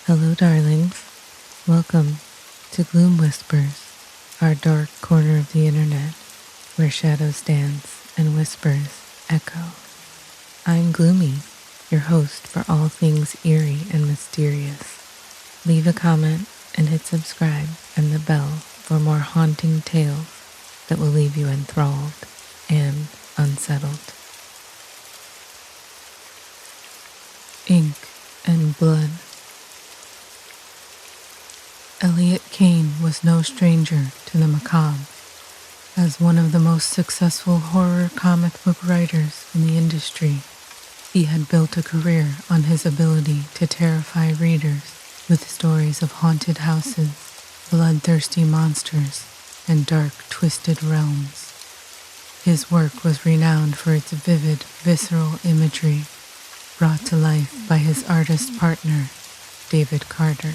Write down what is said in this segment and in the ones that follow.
Hello, darlings. Welcome to GloomWhispers, our dark corner of the internet, where shadows dance and whispers echo. I'm Gloomy, your host for all things eerie and mysterious. Leave a comment and hit subscribe and the bell for more haunting tales that will leave you enthralled and unsettled. Ink and blood. Elliot Kane was no stranger to the macabre. As one of the most successful horror comic book writers in the industry, he had built a career on his ability to terrify readers with stories of haunted houses, bloodthirsty monsters, and dark, twisted realms. His work was renowned for its vivid, visceral imagery, brought to life by his artist partner, David Carter.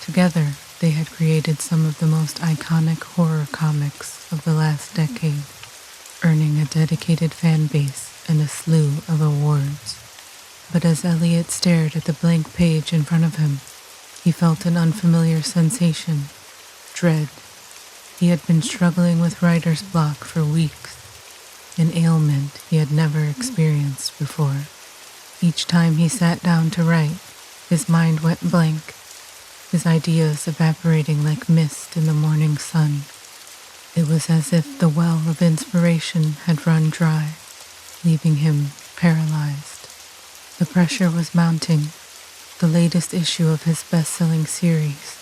Together, they had created some of the most iconic horror comics of the last decade, earning a dedicated fan base and a slew of awards. But as Elliot stared at the blank page in front of him, he felt an unfamiliar sensation, dread. He had been struggling with writer's block for weeks, an ailment he had never experienced before. Each time he sat down to write, his mind went blank, his ideas evaporating like mist in the morning sun. It was as if the well of inspiration had run dry, leaving him paralyzed. The pressure was mounting. The latest issue of his best-selling series,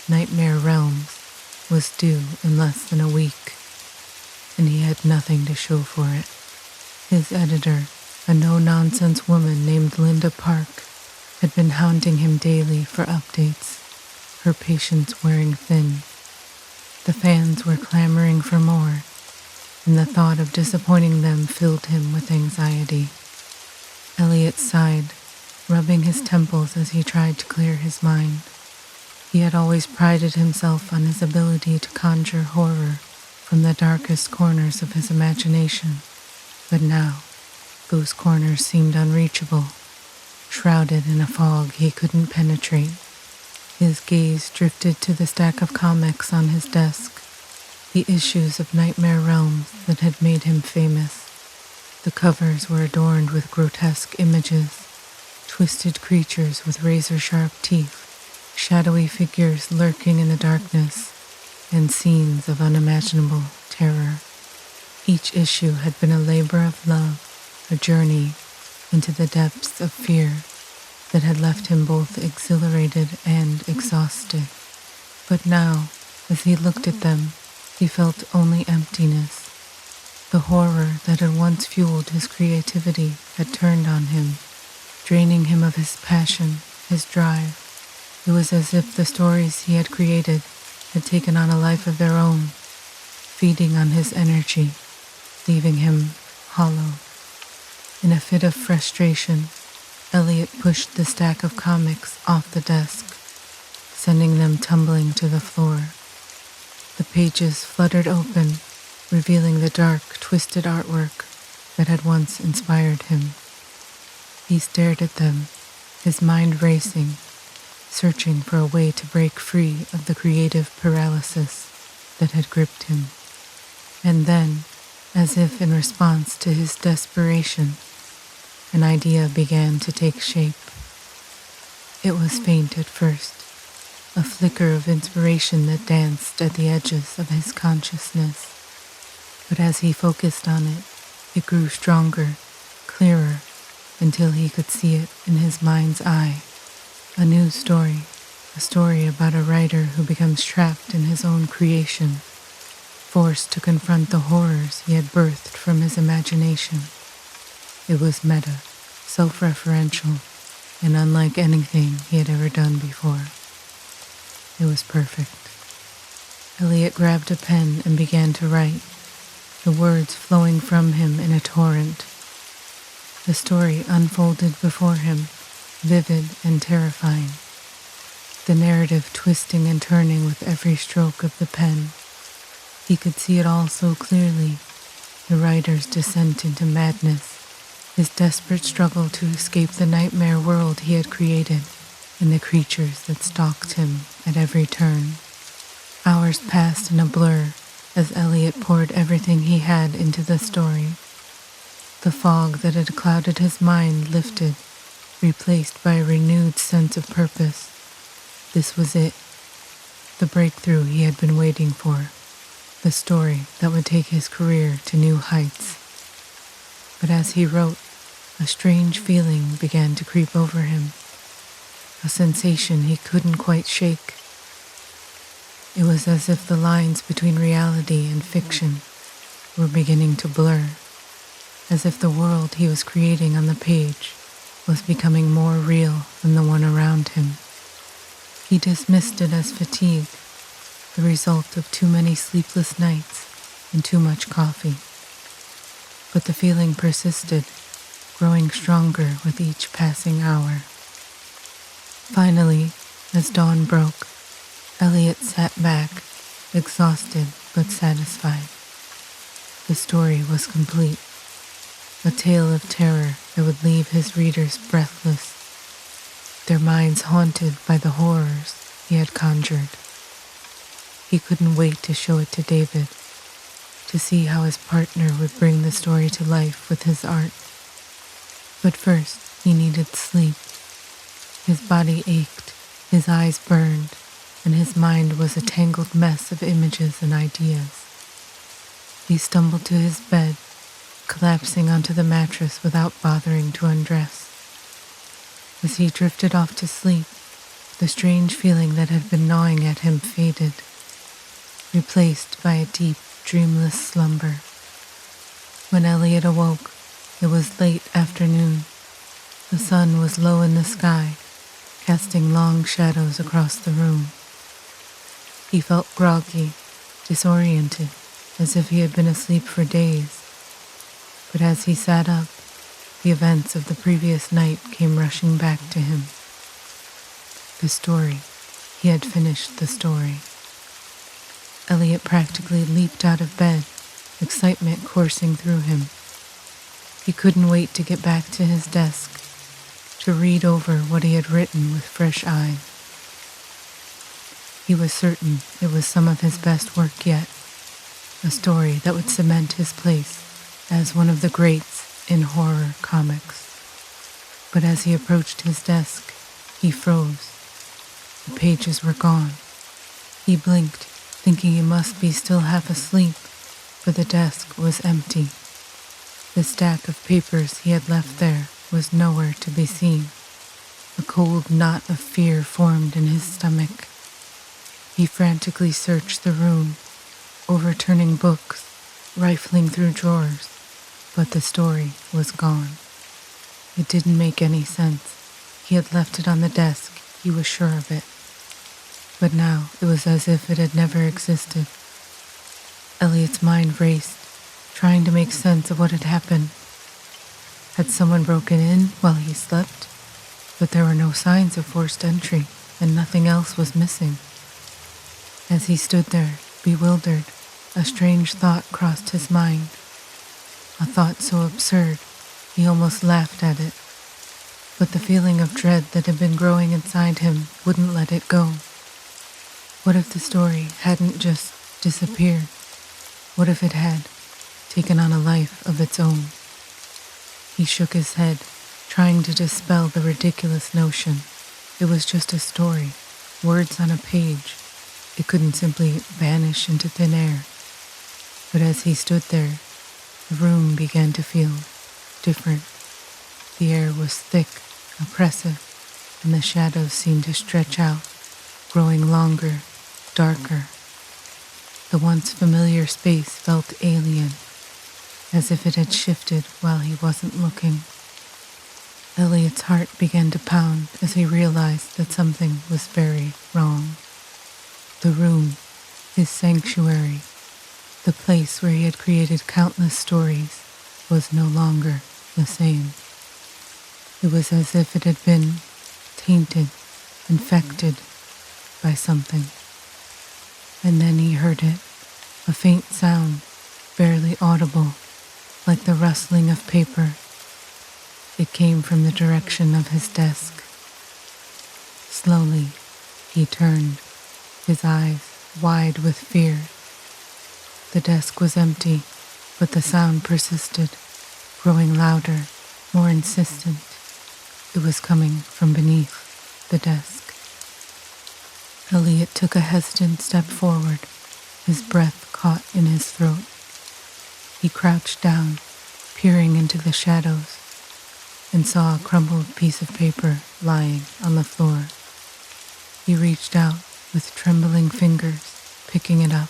Nightmare Realms, was due in less than a week, and he had nothing to show for it. His editor, a no-nonsense woman named Linda Park, had been hounding him daily for updates, her patience wearing thin. The fans were clamoring for more, and the thought of disappointing them filled him with anxiety. Elliot sighed, rubbing his temples as he tried to clear his mind. He had always prided himself on his ability to conjure horror from the darkest corners of his imagination, but now those corners seemed unreachable, shrouded in a fog he couldn't penetrate. His gaze drifted to the stack of comics on his desk, the issues of Nightmare Realms that had made him famous. The covers were adorned with grotesque images, twisted creatures with razor-sharp teeth, shadowy figures lurking in the darkness, and scenes of unimaginable terror. Each issue had been a labor of love, a journey into the depths of fear that had left him both exhilarated and exhausted. But now, as he looked at them, he felt only emptiness. The horror that had once fueled his creativity had turned on him, draining him of his passion, his drive. It was as if the stories he had created had taken on a life of their own, feeding on his energy, leaving him hollow. In a fit of frustration, Elliot pushed the stack of comics off the desk, sending them tumbling to the floor. The pages fluttered open, revealing the dark, twisted artwork that had once inspired him. He stared at them, his mind racing, searching for a way to break free of the creative paralysis that had gripped him. And then, as if in response to his desperation, an idea began to take shape. It was faint at first, a flicker of inspiration that danced at the edges of his consciousness. But as he focused on it, it grew stronger, clearer, until he could see it in his mind's eye. A new story, a story about a writer who becomes trapped in his own creation, forced to confront the horrors he had birthed from his imagination. It was meta, self-referential, and unlike anything he had ever done before. It was perfect. Elliot grabbed a pen and began to write, the words flowing from him in a torrent. The story unfolded before him, vivid and terrifying, the narrative twisting and turning with every stroke of the pen. He could see it all so clearly, the writer's descent into madness, his desperate struggle to escape the nightmare world he had created, and the creatures that stalked him at every turn. Hours passed in a blur as Elliot poured everything he had into the story. The fog that had clouded his mind lifted, replaced by a renewed sense of purpose. This was it, the breakthrough he had been waiting for, the story that would take his career to new heights. But as he wrote, a strange feeling began to creep over him, a sensation he couldn't quite shake. It was as if the lines between reality and fiction were beginning to blur, as if the world he was creating on the page was becoming more real than the one around him. He dismissed it as fatigue, the result of too many sleepless nights and too much coffee. But the feeling persisted, growing stronger with each passing hour. Finally, as dawn broke, Elliot sat back, exhausted but satisfied. The story was complete, a tale of terror that would leave his readers breathless, their minds haunted by the horrors he had conjured. He couldn't wait to show it to David, to see how his partner would bring the story to life with his art. But first, he needed sleep. His body ached, his eyes burned, and his mind was a tangled mess of images and ideas. He stumbled to his bed, collapsing onto the mattress without bothering to undress. As he drifted off to sleep, the strange feeling that had been gnawing at him faded, replaced by a deep, dreamless slumber. When Elliot awoke, it was late afternoon. The sun was low in the sky, casting long shadows across the room. He felt groggy, disoriented, as if he had been asleep for days. But as he sat up, the events of the previous night came rushing back to him. The story. He had finished the story. Elliot practically leaped out of bed, excitement coursing through him. He couldn't wait to get back to his desk, to read over what he had written with fresh eyes. He was certain it was some of his best work yet, a story that would cement his place as one of the greats in horror comics. But as he approached his desk, he froze. The pages were gone. He blinked, thinking he must be still half asleep, but the desk was empty. The stack of papers he had left there was nowhere to be seen. A cold knot of fear formed in his stomach. He frantically searched the room, overturning books, rifling through drawers, but the story was gone. It didn't make any sense. He had left it on the desk, he was sure of it. But now it was as if it had never existed. Elliot's mind raced, trying to make sense of what had happened. Had someone broken in while he slept? But there were no signs of forced entry, and nothing else was missing. As he stood there, bewildered, a strange thought crossed his mind. A thought so absurd, he almost laughed at it. But the feeling of dread that had been growing inside him wouldn't let it go. What if the story hadn't just disappeared? What if it had taken on a life of its own? He shook his head, trying to dispel the ridiculous notion. It was just a story, words on a page. It couldn't simply vanish into thin air. But as he stood there, the room began to feel different. The air was thick, oppressive, and the shadows seemed to stretch out, growing longer, darker. The once familiar space felt alien, as if it had shifted while he wasn't looking. Elliot's heart began to pound as he realized that something was very wrong. The room, his sanctuary, the place where he had created countless stories, was no longer the same. It was as if it had been tainted, infected by something. And then he heard it, a faint sound, barely audible, like the rustling of paper. It came from the direction of his desk. Slowly, he turned, his eyes wide with fear. The desk was empty, but the sound persisted, growing louder, more insistent. It was coming from beneath the desk. Elliot took a hesitant step forward, his breath caught in his throat. He crouched down, peering into the shadows, and saw a crumpled piece of paper lying on the floor. He reached out with trembling fingers, picking it up.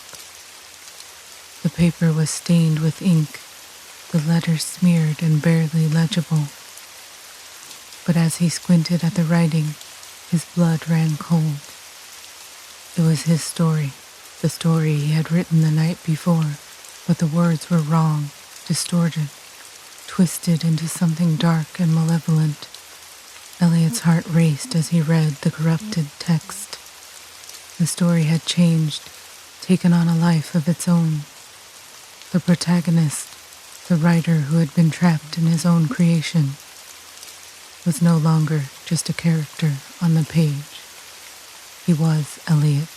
The paper was stained with ink, the letters smeared and barely legible. But as he squinted at the writing, his blood ran cold. It was his story, the story he had written the night before, but the words were wrong, distorted, twisted into something dark and malevolent. Elliot's heart raced as he read the corrupted text. The story had changed, taken on a life of its own. The protagonist, the writer who had been trapped in his own creation, was no longer just a character on the page. He was Elliot.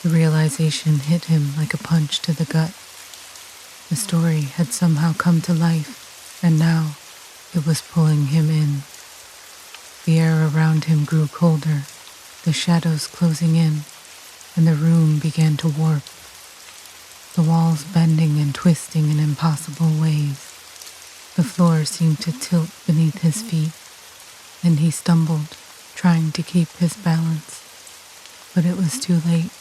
The realization hit him like a punch to the gut. The story had somehow come to life, and now it was pulling him in. The air around him grew colder, the shadows closing in, and the room began to warp, the walls bending and twisting in impossible ways. The floor seemed to tilt beneath his feet, and he stumbled, trying to keep his balance. But it was too late.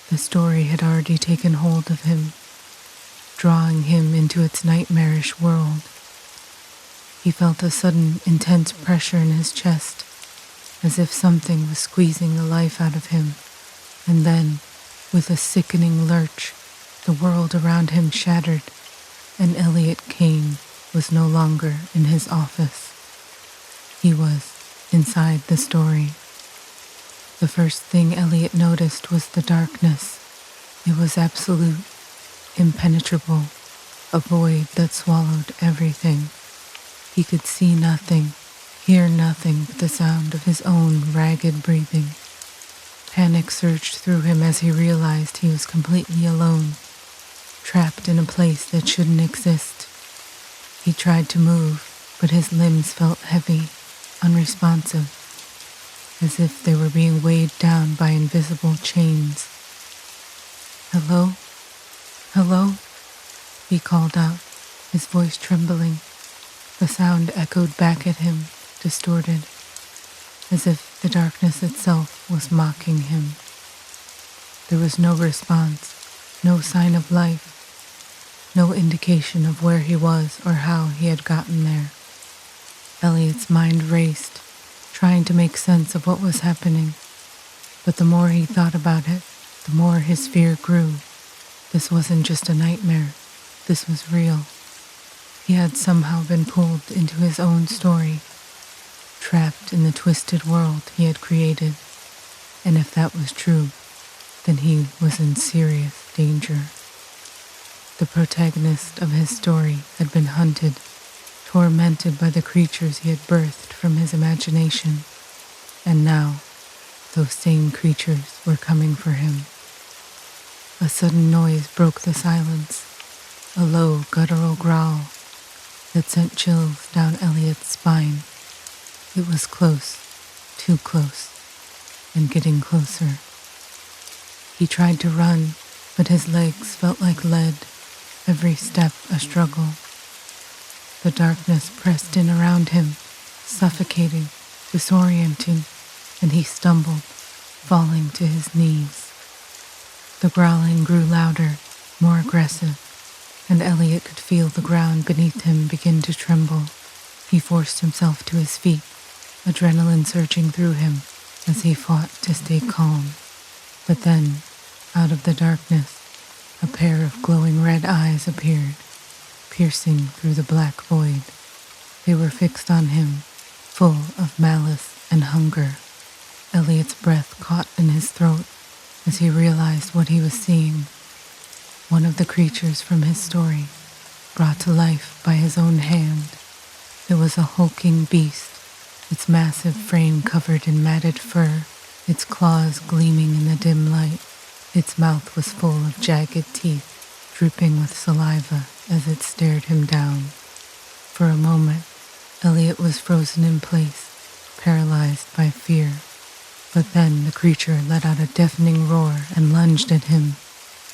The story had already taken hold of him, drawing him into its nightmarish world. He felt a sudden, intense pressure in his chest, as if something was squeezing the life out of him, and then, with a sickening lurch, the world around him shattered, and Elliot Kane was no longer in his office. He was inside the story. The first thing Elliot noticed was the darkness. It was absolute, impenetrable, a void that swallowed everything. He could see nothing, hear nothing but the sound of his own ragged breathing. Panic surged through him as he realized he was completely alone, trapped in a place that shouldn't exist. He tried to move, but his limbs felt heavy, unresponsive, as if they were being weighed down by invisible chains. "Hello? Hello?" he called out, his voice trembling. The sound echoed back at him, distorted, as if the darkness itself was mocking him. There was no response, no sign of life, no indication of where he was or how he had gotten there. Elliot's mind raced, trying to make sense of what was happening, but the more he thought about it, the more his fear grew. This wasn't just a nightmare, this was real. He had somehow been pulled into his own story, trapped in the twisted world he had created, and if that was true, then he was in serious danger. The protagonist of his story had been hunted, tormented by the creatures he had birthed from his imagination, and now those same creatures were coming for him. A sudden noise broke the silence, a low guttural growl that sent chills down Elliot's spine. It was close, too close, and getting closer. He tried to run, but his legs felt like lead, every step a struggle. The darkness pressed in around him, suffocating, disorienting, and he stumbled, falling to his knees. The growling grew louder, more aggressive, and Elliot could feel the ground beneath him begin to tremble. He forced himself to his feet, adrenaline surging through him as he fought to stay calm. But then, out of the darkness, a pair of glowing red eyes appeared, piercing through the black void. They were fixed on him, full of malice and hunger. Elliot's breath caught in his throat as he realized what he was seeing. One of the creatures from his story, brought to life by his own hand. It was a hulking beast, its massive frame covered in matted fur, its claws gleaming in the dim light. Its mouth was full of jagged teeth, dripping with saliva as it stared him down. For a moment, Elliot was frozen in place, paralyzed by fear. But then the creature let out a deafening roar and lunged at him.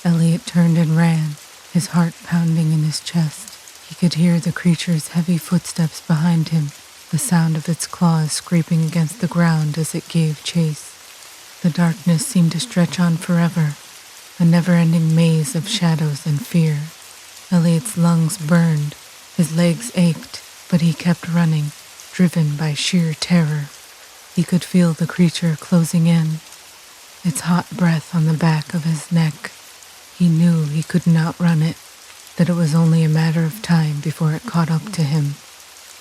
Elliot turned and ran, his heart pounding in his chest. He could hear the creature's heavy footsteps behind him, the sound of its claws scraping against the ground as it gave chase. The darkness seemed to stretch on forever, a never-ending maze of shadows and fear. Elliot's lungs burned, his legs ached, but he kept running, driven by sheer terror. He could feel the creature closing in, its hot breath on the back of his neck. He knew he couldn't outrun it, that it was only a matter of time before it caught up to him.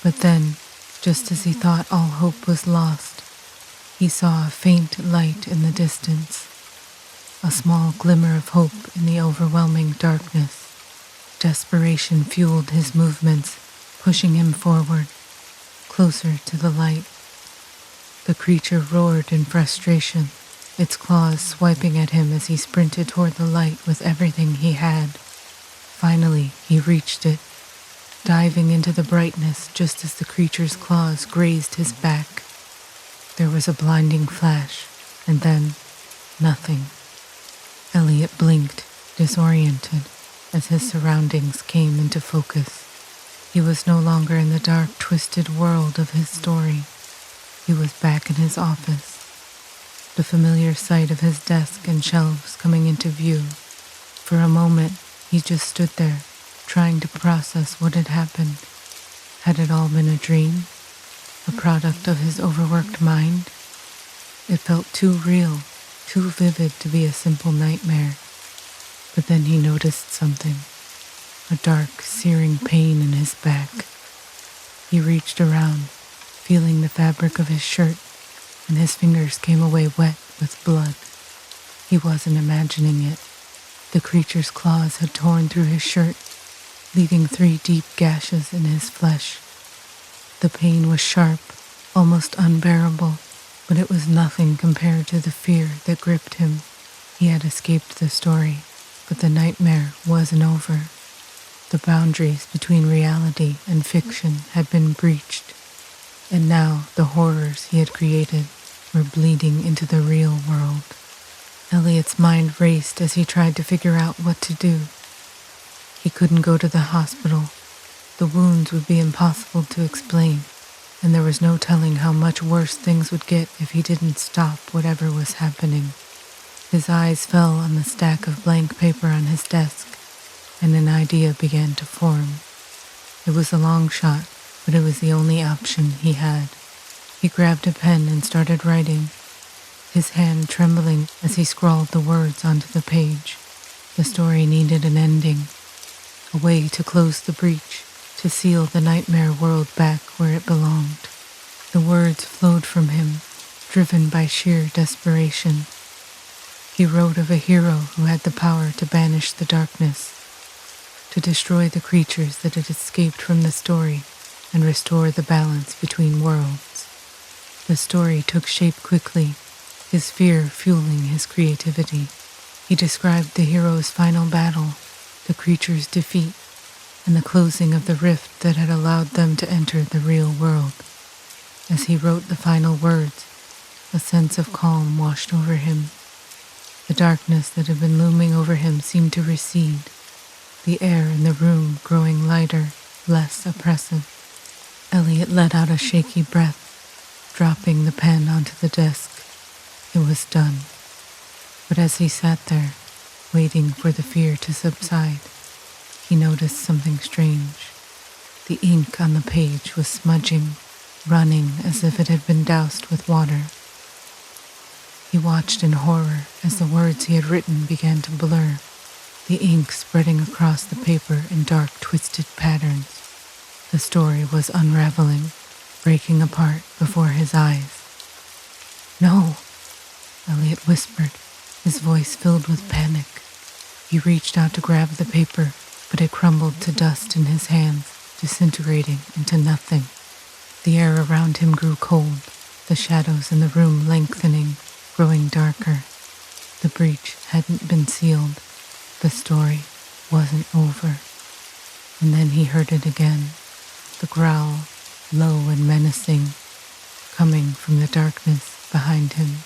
But then, just as he thought all hope was lost, he saw a faint light in the distance, a small glimmer of hope in the overwhelming darkness. Desperation fueled his movements, pushing him forward, closer to the light. The creature roared in frustration, its claws swiping at him as he sprinted toward the light with everything he had. Finally, he reached it, diving into the brightness just as the creature's claws grazed his back. There was a blinding flash, and then nothing. Elliot blinked, disoriented, as his surroundings came into focus. He was no longer in the dark, twisted world of his story. He was back in his office, the familiar sight of his desk and shelves coming into view. For a moment, he just stood there, trying to process what had happened. Had it all been a dream? A product of his overworked mind? It felt too real, too vivid to be a simple nightmare. But then he noticed something, a dark, searing pain in his back. He reached around, feeling the fabric of his shirt, and his fingers came away wet with blood. He wasn't imagining it. The creature's claws had torn through his shirt, leaving 3 deep gashes in his flesh. The pain was sharp, almost unbearable, but it was nothing compared to the fear that gripped him. He had escaped the story, but the nightmare wasn't over. The boundaries between reality and fiction had been breached, and now the horrors he had created were bleeding into the real world. Elliot's mind raced as he tried to figure out what to do. He couldn't go to the hospital. The wounds would be impossible to explain, and there was no telling how much worse things would get if he didn't stop whatever was happening. His eyes fell on the stack of blank paper on his desk, and an idea began to form. It was a long shot, but it was the only option he had. He grabbed a pen and started writing, his hand trembling as he scrawled the words onto the page. The story needed an ending, a way to close the breach, to seal the nightmare world back where it belonged. The words flowed from him, driven by sheer desperation. He wrote of a hero who had the power to banish the darkness, to destroy the creatures that had escaped from the story, and restore the balance between worlds. The story took shape quickly, his fear fueling his creativity. He described the hero's final battle, the creature's defeat, and the closing of the rift that had allowed them to enter the real world. As he wrote the final words, a sense of calm washed over him. The darkness that had been looming over him seemed to recede, the air in the room growing lighter, less oppressive. Elliot let out a shaky breath, dropping the pen onto the desk. It was done. But as he sat there, waiting for the fear to subside, he noticed something strange. The ink on the page was smudging, running as if it had been doused with water. He watched in horror as the words he had written began to blur, the ink spreading across the paper in dark, twisted patterns. The story was unraveling, breaking apart before his eyes. "No," Elliot whispered, his voice filled with panic. He reached out to grab the paper, but it crumbled to dust in his hands, disintegrating into nothing. The air around him grew cold, the shadows in the room lengthening, growing darker. The breach hadn't been sealed. The story wasn't over. And then he heard it again, the growl, low and menacing, coming from the darkness behind him.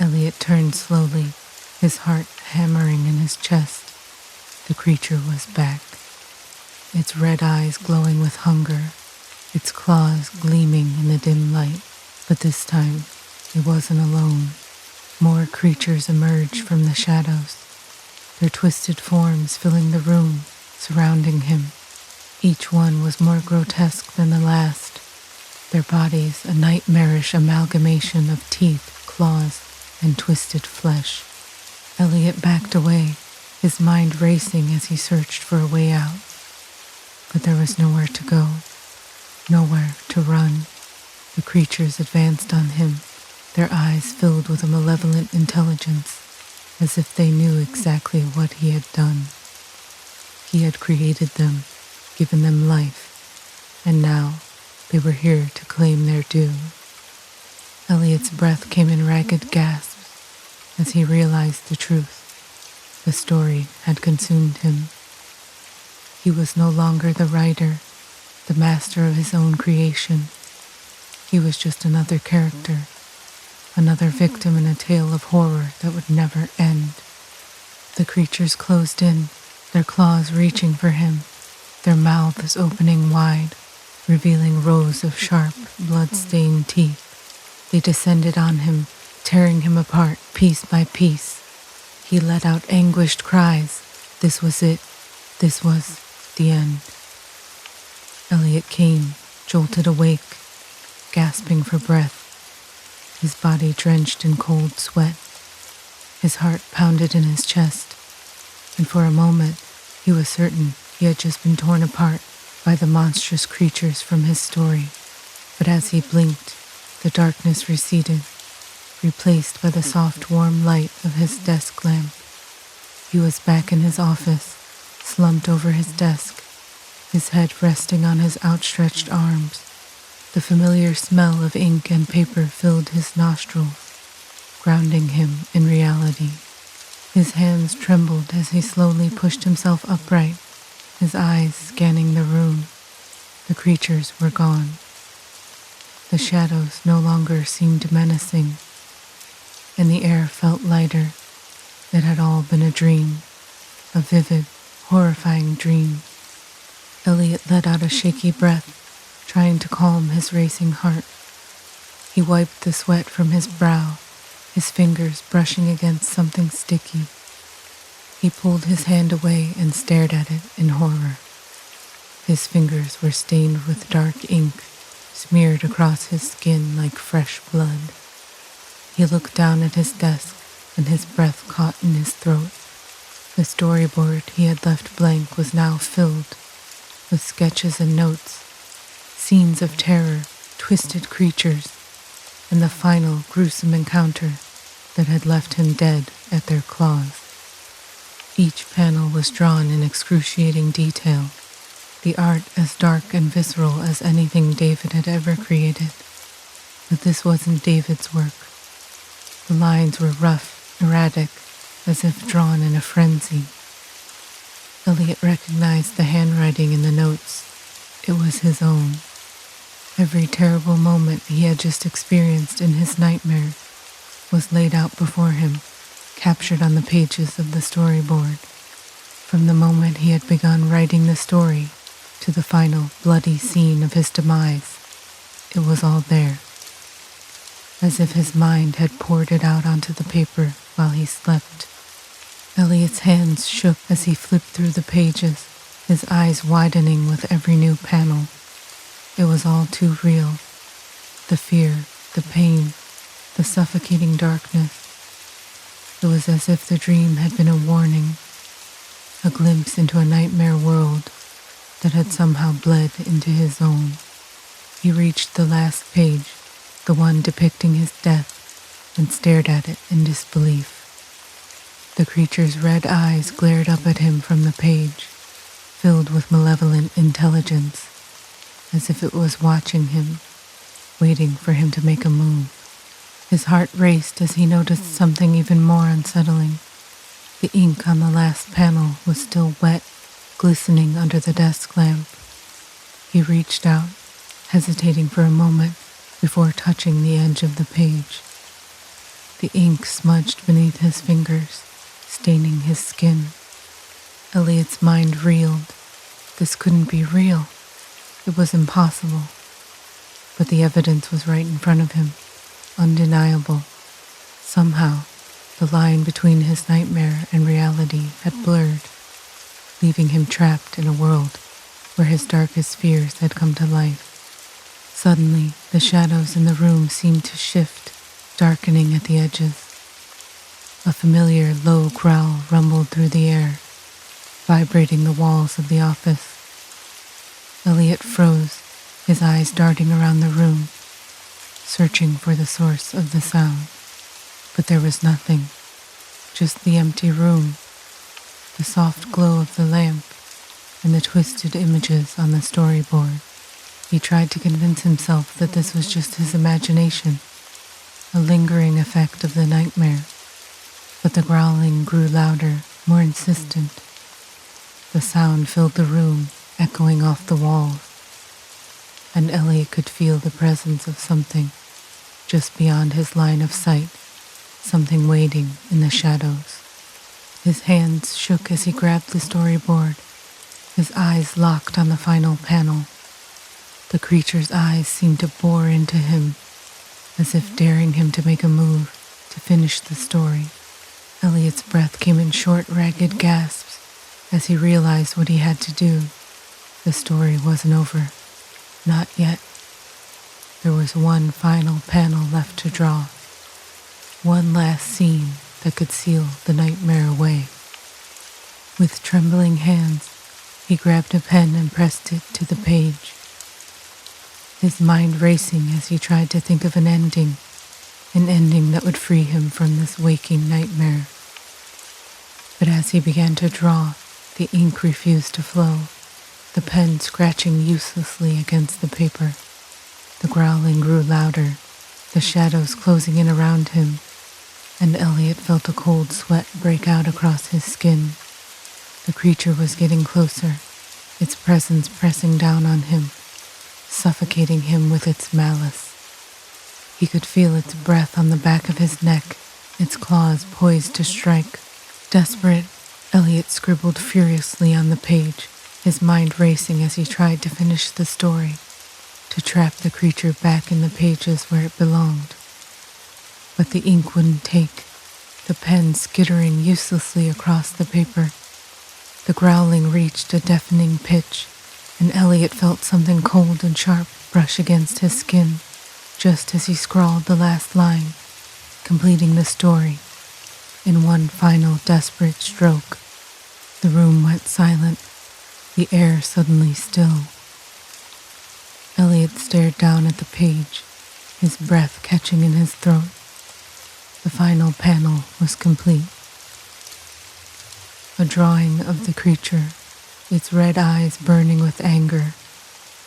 Elliot turned slowly, his heart hammering in his chest. The creature was back, its red eyes glowing with hunger, its claws gleaming in the dim light. But this time, it wasn't alone. More creatures emerged from the shadows, their twisted forms filling the room, surrounding him. Each one was more grotesque than the last, their bodies a nightmarish amalgamation of teeth, claws, and twisted flesh. Elliot backed away, his mind racing as he searched for a way out. But there was nowhere to go, nowhere to run. The creatures advanced on him, their eyes filled with a malevolent intelligence, as if they knew exactly what he had done. He had created them, given them life, and now they were here to claim their due. Elliot's breath came in ragged gasps as he realized the truth. The story had consumed him. He was no longer the writer, the master of his own creation. He was just another character, another victim in a tale of horror that would never end. The creatures closed in, their claws reaching for him, their mouths opening wide, revealing rows of sharp, blood-stained teeth. They descended on him, tearing him apart piece by piece. He let out anguished cries. This was it. This was the end. Elliot Kane jolted awake, gasping for breath, his body drenched in cold sweat. His heart pounded in his chest, and for a moment he was certain he had just been torn apart by the monstrous creatures from his story. But as he blinked, the darkness receded, replaced by the soft, warm light of his desk lamp. He was back in his office, slumped over his desk, his head resting on his outstretched arms. The familiar smell of ink and paper filled his nostrils, grounding him in reality. His hands trembled as he slowly pushed himself upright, his eyes scanning the room. The creatures were gone. The shadows no longer seemed menacing, and the air felt lighter. It had all been a dream, a vivid, horrifying dream. Elliot let out a shaky breath, trying to calm his racing heart. He wiped the sweat from his brow, his fingers brushing against something sticky. He pulled his hand away and stared at it in horror. His fingers were stained with dark ink, smeared across his skin like fresh blood. He looked down at his desk, and his breath caught in his throat. The storyboard he had left blank was now filled with sketches and notes, scenes of terror, twisted creatures, and the final gruesome encounter that had left him dead at their claws. Each panel was drawn in excruciating detail, the art as dark and visceral as anything David had ever created. But this wasn't David's work. The lines were rough, erratic, as if drawn in a frenzy. Elliot recognized the handwriting in the notes. It was his own. Every terrible moment he had just experienced in his nightmare was laid out before him, captured on the pages of the storyboard. From the moment he had begun writing the story to the final bloody scene of his demise, it was all there, as if his mind had poured it out onto the paper while he slept. Elliot's hands shook as he flipped through the pages, his eyes widening with every new panel. It was all too real. The fear, the pain, the suffocating darkness. It was as if the dream had been a warning, a glimpse into a nightmare world that had somehow bled into his own. He reached the last page, the one depicting his death, and stared at it in disbelief. The creature's red eyes glared up at him from the page, filled with malevolent intelligence. as if it was watching him, waiting for him to make a move. His heart raced as he noticed something even more unsettling. The ink on the last panel was still wet, glistening under the desk lamp. He reached out, hesitating for a moment before touching the edge of the page. The ink smudged beneath his fingers, staining his skin. Elliot's mind reeled. This couldn't be real. It was impossible. But the evidence was right in front of him, undeniable. Somehow, the line between his nightmare and reality had blurred, leaving him trapped in a world where his darkest fears had come to life. Suddenly, the shadows in the room seemed to shift, darkening at the edges. A familiar low growl rumbled through the air, vibrating the walls of the office. Elliot froze, his eyes darting around the room, searching for the source of the sound. But there was nothing, just the empty room, the soft glow of the lamp, and the twisted images on the storyboard. He tried to convince himself that this was just his imagination, a lingering effect of the nightmare. But the growling grew louder, more insistent. The sound filled the room, echoing off the walls, and Elliot could feel the presence of something just beyond his line of sight, something waiting in the shadows. His hands shook as he grabbed the storyboard, his eyes locked on the final panel. The creature's eyes seemed to bore into him, as if daring him to make a move, to finish the story. Elliot's breath came in short, ragged gasps as he realized what he had to do. The story wasn't over. Not yet. There was one final panel left to draw. One last scene that could seal the nightmare away. With trembling hands, he grabbed a pen and pressed it to the page. His mind racing as he tried to think of an ending that would free him from this waking nightmare. But as he began to draw, the ink refused to flow, the pen scratching uselessly against the paper. The growling grew louder, the shadows closing in around him, and Elliot felt a cold sweat break out across his skin. The creature was getting closer, its presence pressing down on him, suffocating him with its malice. He could feel its breath on the back of his neck, its claws poised to strike. Desperate, Elliot scribbled furiously on the page, his mind racing as he tried to finish the story, to trap the creature back in the pages where it belonged. But the ink wouldn't take, the pen skittering uselessly across the paper. The growling reached a deafening pitch, and Elliot felt something cold and sharp brush against his skin, just as he scrawled the last line, completing the story. In one final desperate stroke, the room went silent, the air suddenly still. Elliot stared down at the page, his breath catching in his throat. The final panel was complete. A drawing of the creature, its red eyes burning with anger,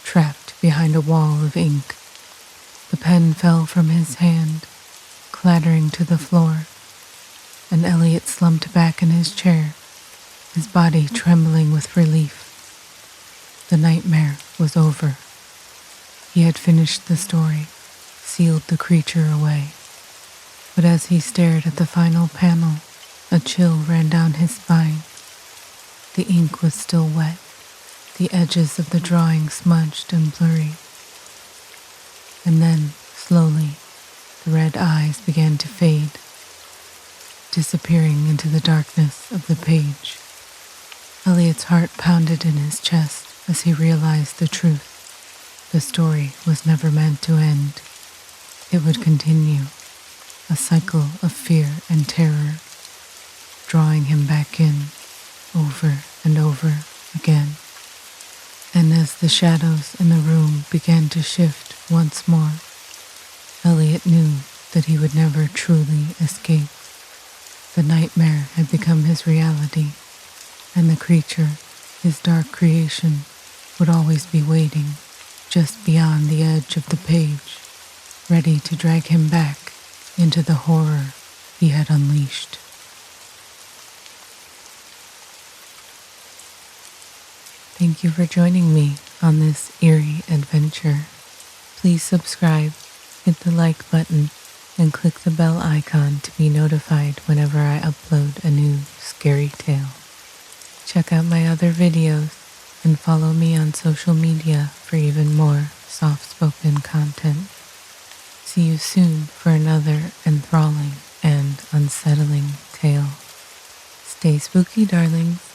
trapped behind a wall of ink. The pen fell from his hand, clattering to the floor, and Elliot slumped back in his chair, his body trembling with relief. The nightmare was over. He had finished the story, sealed the creature away. But as he stared at the final panel, a chill ran down his spine. The ink was still wet, the edges of the drawing smudged and blurry. And then, slowly, the red eyes began to fade, disappearing into the darkness of the page. Elliot's heart pounded in his chest as he realized the truth. The story was never meant to end. It would continue, a cycle of fear and terror, drawing him back in, over and over again. And as the shadows in the room began to shift once more, Elliot knew that he would never truly escape. The nightmare had become his reality, and the creature, his dark creation, would always be waiting, just beyond the edge of the page, ready to drag him back into the horror he had unleashed. Thank you for joining me on this eerie adventure. Please subscribe, hit the like button, and click the bell icon to be notified whenever I upload a new scary tale. Check out my other videos and follow me on social media for even more soft-spoken content. See you soon for another enthralling and unsettling tale. Stay spooky, darlings.